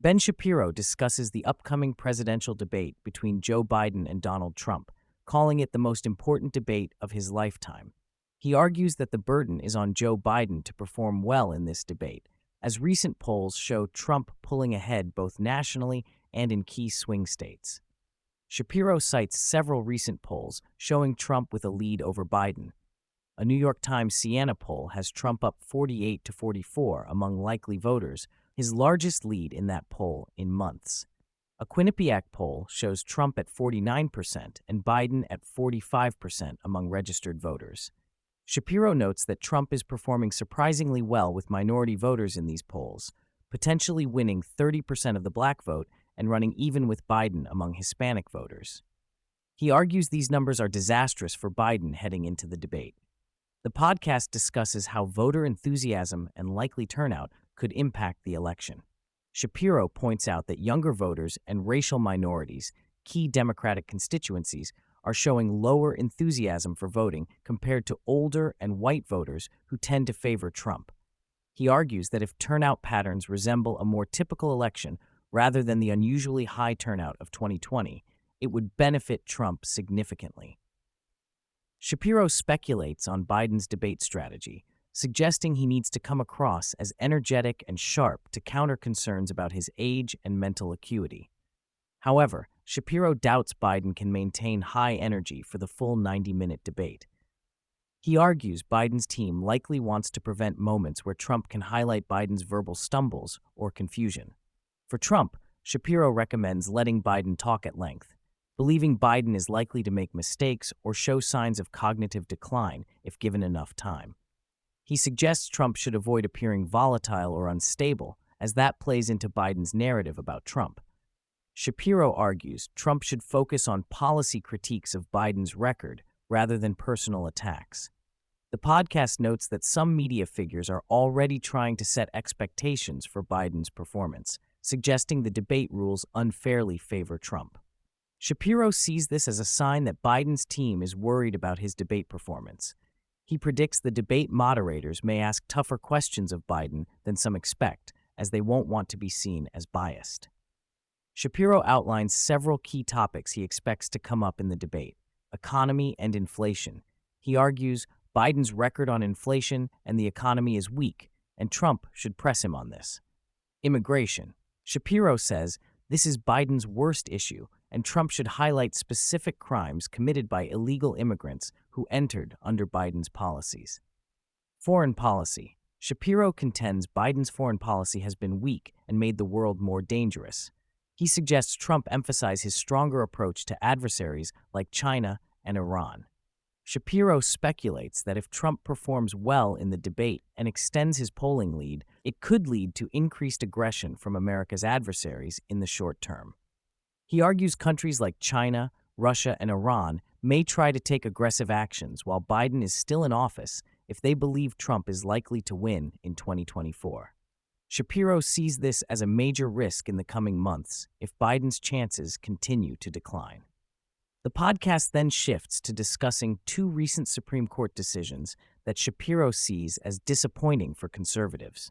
Ben Shapiro discusses the upcoming presidential debate between Joe Biden and Donald Trump, calling it the most important debate of his lifetime. He argues that the burden is on Joe Biden to perform well in this debate, as recent polls show Trump pulling ahead both nationally and in key swing states. Shapiro cites several recent polls showing Trump with a lead over Biden. A New York Times Siena poll has Trump up 48 to 44 among likely voters, his largest lead in that poll in months. A Quinnipiac poll shows Trump at 49% and Biden at 45% among registered voters. Shapiro notes that Trump is performing surprisingly well with minority voters in these polls, potentially winning 30% of the black vote and running even with Biden among Hispanic voters. He argues these numbers are disastrous for Biden heading into the debate. The podcast discusses how voter enthusiasm and likely turnout could impact the election. Shapiro points out that younger voters and racial minorities, key Democratic constituencies, are showing lower enthusiasm for voting compared to older and white voters who tend to favor Trump. He argues that if turnout patterns resemble a more typical election rather than the unusually high turnout of 2020, it would benefit Trump significantly. Shapiro speculates on Biden's debate strategy, suggesting he needs to come across as energetic and sharp to counter concerns about his age and mental acuity. However, Shapiro doubts Biden can maintain high energy for the full 90-minute debate. He argues Biden's team likely wants to prevent moments where Trump can highlight Biden's verbal stumbles or confusion. For Trump, Shapiro recommends letting Biden talk at length, believing Biden is likely to make mistakes or show signs of cognitive decline if given enough time. He suggests Trump should avoid appearing volatile or unstable, as that plays into Biden's narrative about Trump. Shapiro argues Trump should focus on policy critiques of Biden's record rather than personal attacks. The podcast notes that some media figures are already trying to set expectations for Biden's performance, suggesting the debate rules unfairly favor Trump. Shapiro sees this as a sign that Biden's team is worried about his debate performance. He predicts the debate moderators may ask tougher questions of Biden than some expect, as they won't want to be seen as biased. Shapiro outlines several key topics he expects to come up in the debate: economy and inflation. He argues Biden's record on inflation and the economy is weak, and Trump should press him on this. Immigration. Shapiro says this is Biden's worst issue, and Trump should highlight specific crimes committed by illegal immigrants who entered under Biden's policies. Foreign policy. Shapiro contends Biden's foreign policy has been weak and made the world more dangerous. He suggests Trump emphasize his stronger approach to adversaries like China and Iran. Shapiro speculates that if Trump performs well in the debate and extends his polling lead, it could lead to increased aggression from America's adversaries in the short term. He argues countries like China, Russia, and Iran may try to take aggressive actions while Biden is still in office if they believe Trump is likely to win in 2024. Shapiro sees this as a major risk in the coming months if Biden's chances continue to decline. The podcast then shifts to discussing two recent Supreme Court decisions that Shapiro sees as disappointing for conservatives.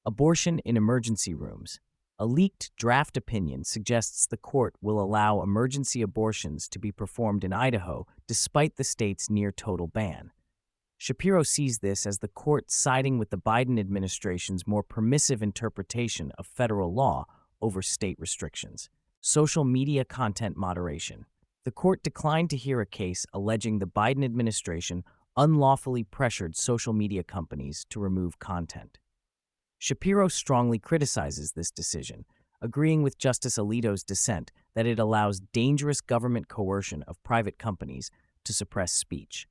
Abortion in emergency rooms. A leaked draft opinion suggests the court will allow emergency abortions to be performed in Idaho despite the state's near-total ban. Shapiro sees this as the court siding with the Biden administration's more permissive interpretation of federal law over state restrictions. Social media content moderation. The court declined to hear a case alleging the Biden administration unlawfully pressured social media companies to remove content. Shapiro strongly criticizes this decision, agreeing with Justice Alito's dissent that it allows dangerous government coercion of private companies to suppress speech.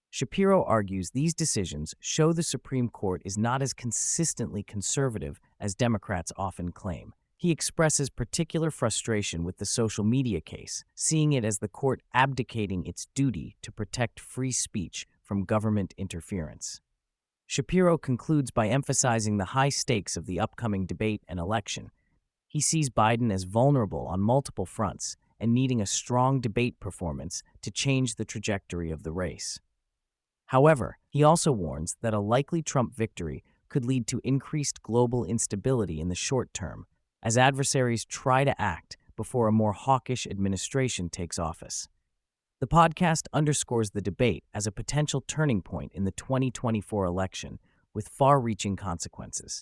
Shapiro argues these decisions show the Supreme Court is not as consistently conservative as Democrats often claim. He expresses particular frustration with the social media case, seeing it as the court abdicating its duty to protect free speech from government interference. Shapiro concludes by emphasizing the high stakes of the upcoming debate and election. He sees Biden as vulnerable on multiple fronts and needing a strong debate performance to change the trajectory of the race. However, he also warns that a likely Trump victory could lead to increased global instability in the short term, as adversaries try to act before a more hawkish administration takes office. The podcast underscores the debate as a potential turning point in the 2024 election with far-reaching consequences.